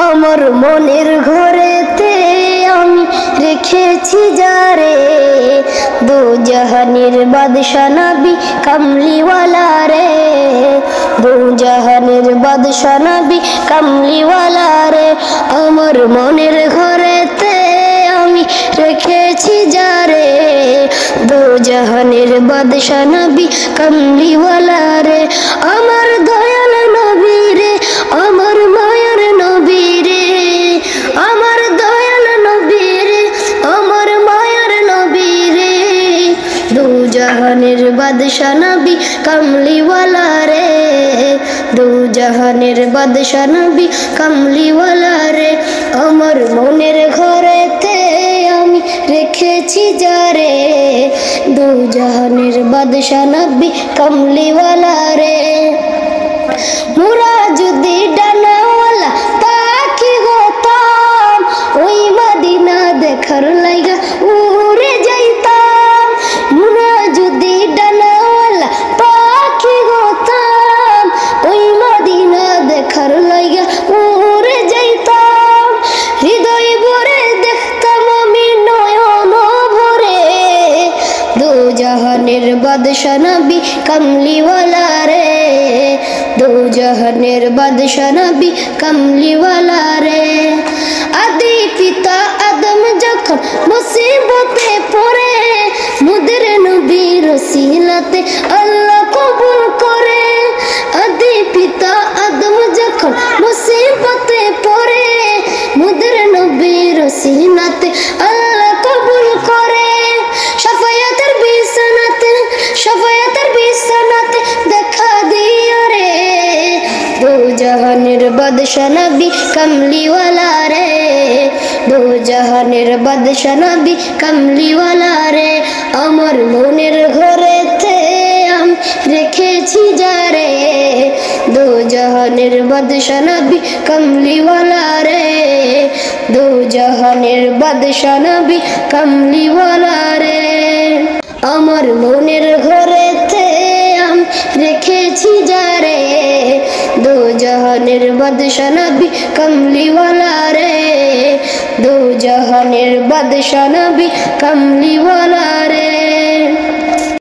আমার মনের ঘরেতে আমি রেখেছি যারে, দু জাহানের বাদশা নবী কামলিওয়ালা রে, দু জাহানের বাদশা নবী কামলিওয়ালা রে। আমার মনের ঘরেতে আমি রেখেছি যারে, দু জাহানের বাদশা নবী কামলিওয়ালা রে। আমার দয়াল নবী রে, আমার মায়ার নবী রে, আমার দয়াল নবী রে, আমার মায়ার নবী রে, দু জাহানের বাদশা নবী কামলিওয়ালা রে, দু জাহানের বাদশা নবী কামলিওয়ালা রে। আমার মনের ঘরেতে আমি রেখেছি যারে, দু জাহানের বাদশা নবী কামলিওয়ালা রে। মোরা যদি ডানাওয়ালা পাখি হতাম, ওই মদিনা দেখার লাইগা উড়ে যাইতাম। মোরা যদি ডানাওয়ালা পাখি হতাম, ওই মদিনা দেখার লাইগা উড়ে যাইতাম। হৃদয় ভরে দেখতাম আমি নয়ন ভরে, দু জাহানের বাদশা নবী কামলিওয়ালা রে, দু জাহানের বাদশা নবী কামলিওয়ালা রে। আদি পিতা আদম যখন মুসিবতে পড়ে, মুদের নবীর ওসিলাতে আল্লাহ কবুল করে। আদি পিতা আদম যখন মুসিবতে পড়ে, মুদের নবীর ওসিলাতে আল্লাহ কবুল করে। শাফায়াতের বিছানাতে, শাফায়াতের বিছানাতে দেখা দিও রে, দু জাহানের বাদশা নবী কামলিওয়ালা রে, দু জাহানের বাদশা নবী কামলিওয়ালা রে। আমার মনের ঘরেতে আমি রেখেছি যারে, দু জাহানের বাদশা নবী কামলিওয়ালা রে, দু জাহানের বাদশা নবী কামলিওয়ালা রে। আমার মনের ঘরেতে আমি রেখেছি যারে, দু জাহানের বাদশা নবী কামলিওয়ালা রে, দু জাহানের বাদশা নবী কামলিওয়ালা রে।